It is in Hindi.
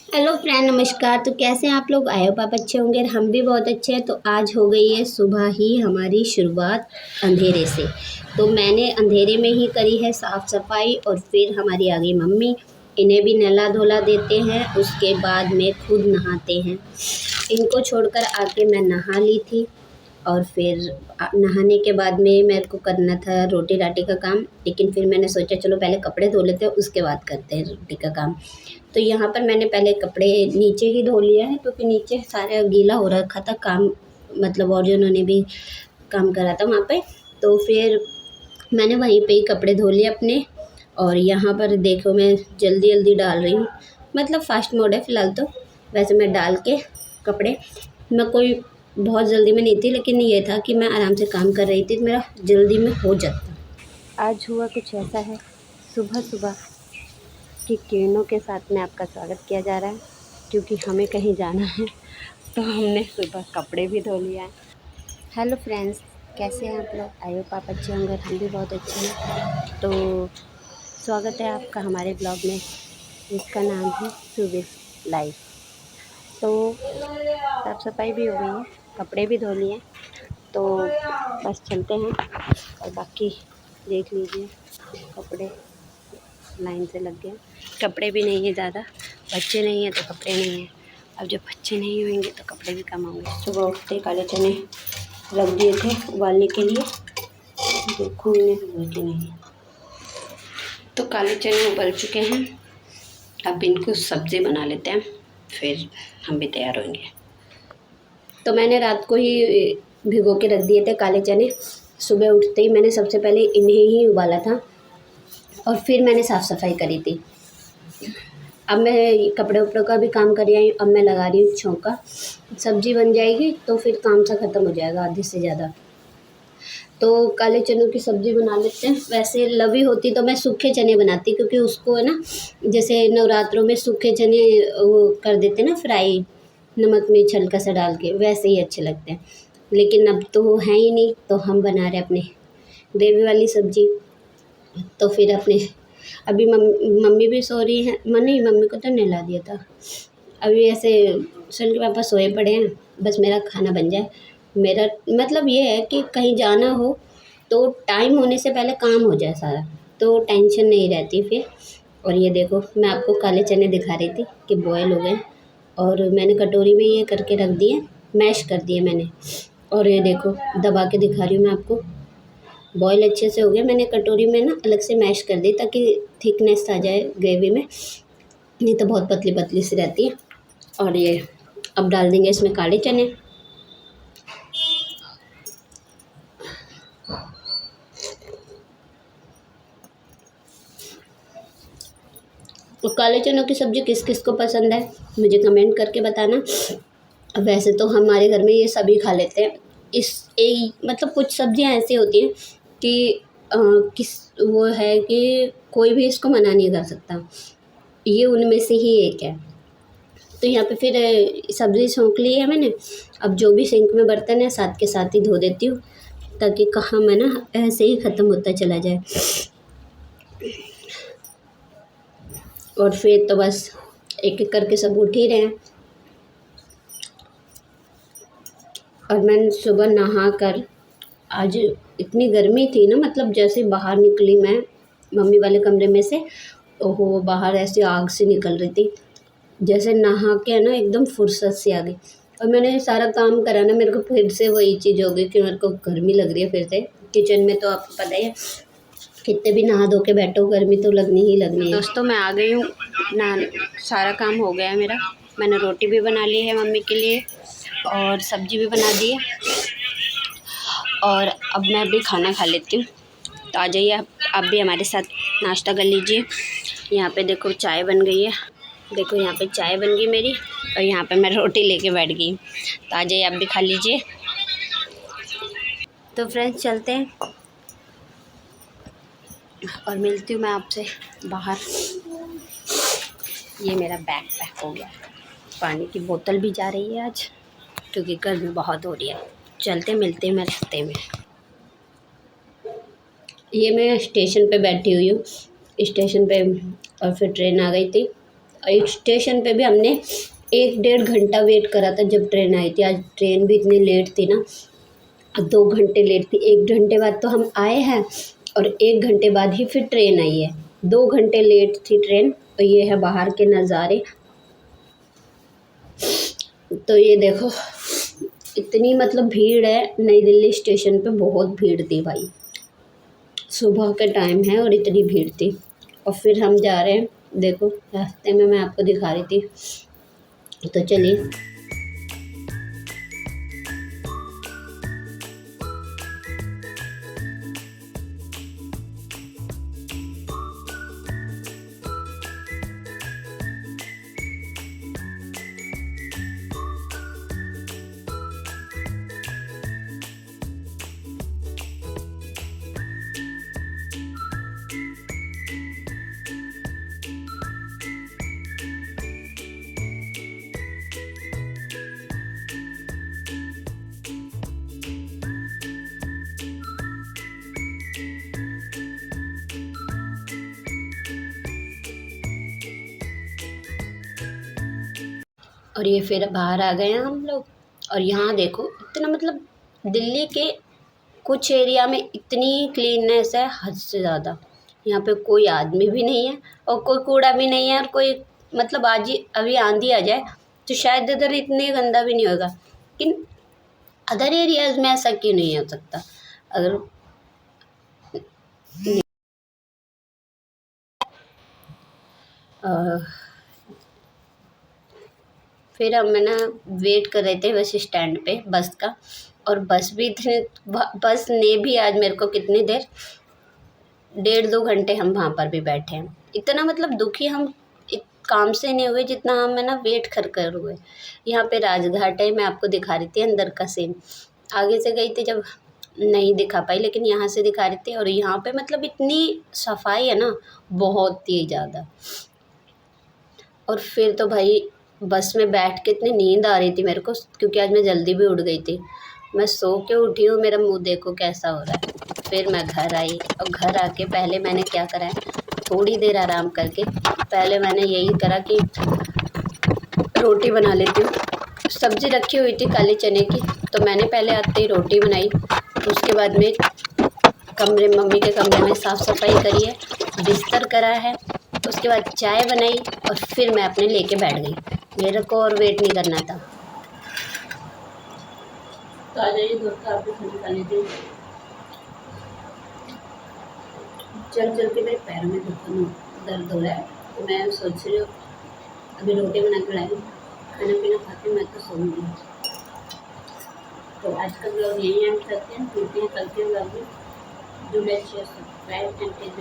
हेलो फ्रेंड, नमस्कार। तो कैसे हैं आप लोग? आए हो आप अच्छे होंगे और हम भी बहुत अच्छे हैं। तो आज हो गई है सुबह ही हमारी शुरुआत अंधेरे से। तो मैंने अंधेरे में ही करी है साफ़ सफाई और फिर हमारी आ गई मम्मी। इन्हें भी नहला धोला देते हैं, उसके बाद में खुद नहाते हैं। इनको छोड़कर आके मैं नहा ली थी और फिर नहाने के बाद में मेरे को करना था रोटी राटी का काम, लेकिन फिर मैंने सोचा चलो पहले कपड़े धो लेते हैं, उसके बाद करते हैं रोटी का काम। तो यहाँ पर मैंने पहले कपड़े नीचे ही धो लिया है क्योंकि नीचे सारा गीला हो रखा था काम, मतलब और जिन्होंने भी काम करा था वहाँ पे। तो फिर मैंने वहीं पे ही कपड़े धो लिए अपने। और यहाँ पर देखो मैं जल्दी जल्दी डाल रही हूँ, मतलब फास्ट मोड है फ़िलहाल तो। वैसे मैं डाल के कपड़े, मैं कोई बहुत जल्दी में नहीं थी, लेकिन ये था कि मैं आराम से काम कर रही थी तो मेरा जल्दी में हो जाता। आज हुआ कुछ ऐसा है, सुबह सुबह की किरणों के साथ में आपका स्वागत किया जा रहा है क्योंकि हमें कहीं जाना है। तो हमने सुबह कपड़े भी धो लिया है। हेलो फ्रेंड्स, कैसे हैं आप लोग? आई होप आप अच्छे होंगे, हम भी बहुत अच्छे हैं। तो स्वागत है आपका हमारे ब्लॉग में, जिसका नाम है सुबह लाइफ। तो साफ़ सफाई भी हो गई है, कपड़े भी धो लिए, तो बस चलते हैं। और बाकी देख लीजिए, कपड़े लाइन से लग गए। कपड़े भी नहीं है ज़्यादा, बच्चे नहीं हैं तो कपड़े नहीं हैं। अब जब बच्चे नहीं होंगे तो कपड़े भी कम होंगे। सुबह उठते काले चने रख दिए थे उबालने के लिए, देखो इन्हें हुए कि नहीं। तो काले चने उबल चुके हैं, अब इनको सब्ज़ी बना लेते हैं, फिर हम भी तैयार होंगे। तो मैंने रात को ही भिगो के रख दिए थे काले चने। सुबह उठते ही मैंने सबसे पहले इन्हें ही उबाला था और फिर मैंने साफ़ सफाई करी थी। अब मैं कपड़े उपड़ों का भी काम कर आई हूँ। अब मैं लगा रही हूँ छौंका, सब्ज़ी बन जाएगी तो फिर काम सा ख़त्म हो जाएगा आधे से ज़्यादा। तो काले चनों की सब्ज़ी बना लेते हैं। वैसे लवी होती तो मैं सूखे चने बनाती, क्योंकि उसको है ना, जैसे नवरात्रों में सूखे चने वो कर देते ना फ्राई, नमक में हल्का सा डाल के, वैसे ही अच्छे लगते हैं। लेकिन अब तो वो है ही नहीं, तो हम बना रहे अपने ग्रेवी वाली सब्ज़ी। तो फिर अपने अभी मम्मी भी सो रही हैं, नहीं मम्मी को तो नहला दिया था। अभी ऐसे सन के पापा सोए पड़े हैं, बस मेरा खाना बन जाए। मेरा मतलब ये है कि कहीं जाना हो तो टाइम होने से पहले काम हो जाए सारा, तो टेंशन नहीं रहती फिर। और ये देखो मैं आपको काले चने दिखा रही थी कि बॉयल हो गए, और मैंने कटोरी में ये करके रख दिए, मैश कर दिए मैंने। और ये देखो दबा के दिखा रही हूँ मैं आपको, बॉयल अच्छे से हो गया। मैंने कटोरी में ना अलग से मैश कर दी ताकि थिकनेस आ जाए ग्रेवी में, नहीं तो बहुत पतली पतली सी रहती है। और ये अब डाल देंगे इसमें काले चने। और काले चनों की सब्ज़ी किस किस को पसंद है मुझे कमेंट करके बताना। वैसे तो हमारे घर में ये सभी खा लेते हैं। इस एक मतलब कुछ सब्जियां ऐसी होती हैं कि किस वो है कि कोई भी इसको मना नहीं कर सकता, ये उनमें से ही एक है। तो यहाँ पे फिर सब्ज़ी छोंक ली है मैंने। अब जो भी सिंक में बर्तन है साथ के साथ ही धो देती हूँ, ताकि काम है ना ऐसे ही ख़त्म होता चला जाए। और फिर तो बस एक एक करके सब उठ ही रहे हैं। और मैं सुबह नहा कर, आज इतनी गर्मी थी ना, मतलब जैसे बाहर निकली मैं मम्मी वाले कमरे में से, ओहो बाहर ऐसी आग से निकल रही थी। जैसे नहा के है ना एकदम फुर्सत से आ गई। और मैंने सारा काम करा ना, मेरे को फिर से वही चीज़ हो गई कि मेरे को गर्मी लग रही है फिर से। किचन में तो आपको पता ही है, कितने भी नहा धो के बैठो गर्मी तो लगनी ही लगनी है। दोस्तों मैं आ गई हूँ ना, सारा काम हो गया है मेरा। मैंने रोटी भी बना ली है मम्मी के लिए और सब्जी भी बना दी है, और अब मैं भी खाना खा लेती हूँ। तो आ जाइए आप भी हमारे साथ नाश्ता कर लीजिए। यहाँ पे देखो चाय बन गई है, देखो यहाँ पे चाय बन गई मेरी, और यहाँ पे मैं रोटी लेके बैठ गई। तो आ जाइए आप भी खा लीजिए। तो फ्रेंड्स चलते हैं और मिलती हूँ मैं आपसे बाहर। ये मेरा बैग पैक हो गया, पानी की बोतल भी जा रही है आज क्योंकि गर्मी बहुत हो रही है। चलते मिलते हैं मैं रास्ते में। ये मैं स्टेशन पे बैठी हुई हूँ, स्टेशन पे, और फिर ट्रेन आ गई थी। एक स्टेशन पे भी हमने 1-1.5 घंटा वेट करा था जब ट्रेन आई थी। आज ट्रेन भी इतनी लेट थी ना, 2 घंटे लेट थी। 1 घंटे बाद तो हम आए हैं और 1 घंटे बाद ही फिर ट्रेन आई है। 2 घंटे लेट थी ट्रेन। और ये है बाहर के नज़ारे। तो ये देखो इतनी मतलब भीड़ है नई दिल्ली स्टेशन पे, बहुत भीड़ थी भाई। सुबह का टाइम है और इतनी भीड़ थी। और फिर हम जा रहे हैं, देखो रास्ते में मैं आपको दिखा रही थी। तो चलिए। और ये फिर बाहर आ गए हैं हम लोग। और यहाँ देखो इतना मतलब दिल्ली के कुछ एरिया में इतनी क्लीननेस है हद से ज़्यादा। यहाँ पे कोई आदमी भी नहीं है और कोई कूड़ा भी नहीं है। और कोई मतलब आज ही अभी आंधी आ जाए तो शायद इधर इतने गंदा भी नहीं होगा, लेकिन अदर एरियाज़ में ऐसा क्यों नहीं हो सकता। अगर फिर हम है ना वेट कर रहे थे बस स्टैंड पे बस का। और बस भी इतने बस ने भी आज मेरे को कितनी देर 1.5-2 घंटे हम वहाँ पर भी बैठे हैं। इतना मतलब दुखी हम काम से नहीं हुए जितना हम है ना वेट कर हुए। यहाँ पे राजघाट है, मैं आपको दिखा रही थी अंदर का सीन। आगे से गई थी जब नहीं दिखा पाई, लेकिन यहाँ से दिखा रही थी। और यहाँ पे मतलब इतनी सफाई है ना, बहुत ही ज़्यादा। और फिर तो भाई बस में बैठ के इतनी नींद आ रही थी मेरे को, क्योंकि आज मैं जल्दी भी उठ गई थी। मैं सो के उठी हूँ, मेरा मुंह देखो कैसा हो रहा है। फिर मैं घर आई और घर आके पहले मैंने क्या करा है, थोड़ी देर आराम करके पहले मैंने यही करा कि रोटी बना लेती हूँ। सब्ज़ी रखी हुई थी काले चने की, तो मैंने पहले आते ही रोटी बनाई। उसके बाद में मम्मी के कमरे में साफ़ सफाई करी है, बिस्तर करा है। उसके बाद चाय बनाई और फिर मैं अपने लेके बैठ गई। मेरे को और वेट नहीं करना था। तो आ जाइए दोस्त, आपको खाना खा लेते हैं। चल चल के मेरे पैर में दर्द हो रहा है, तो मैं सोच रही हूँ अभी रोटी बना के लाई, खाना पीना खाते मैं तो सोऊंगी। तो आज का ब्लॉग यहीं एंड करते हैं, मिलते हैं कल के ब्लॉग में। Do like share subscribe and take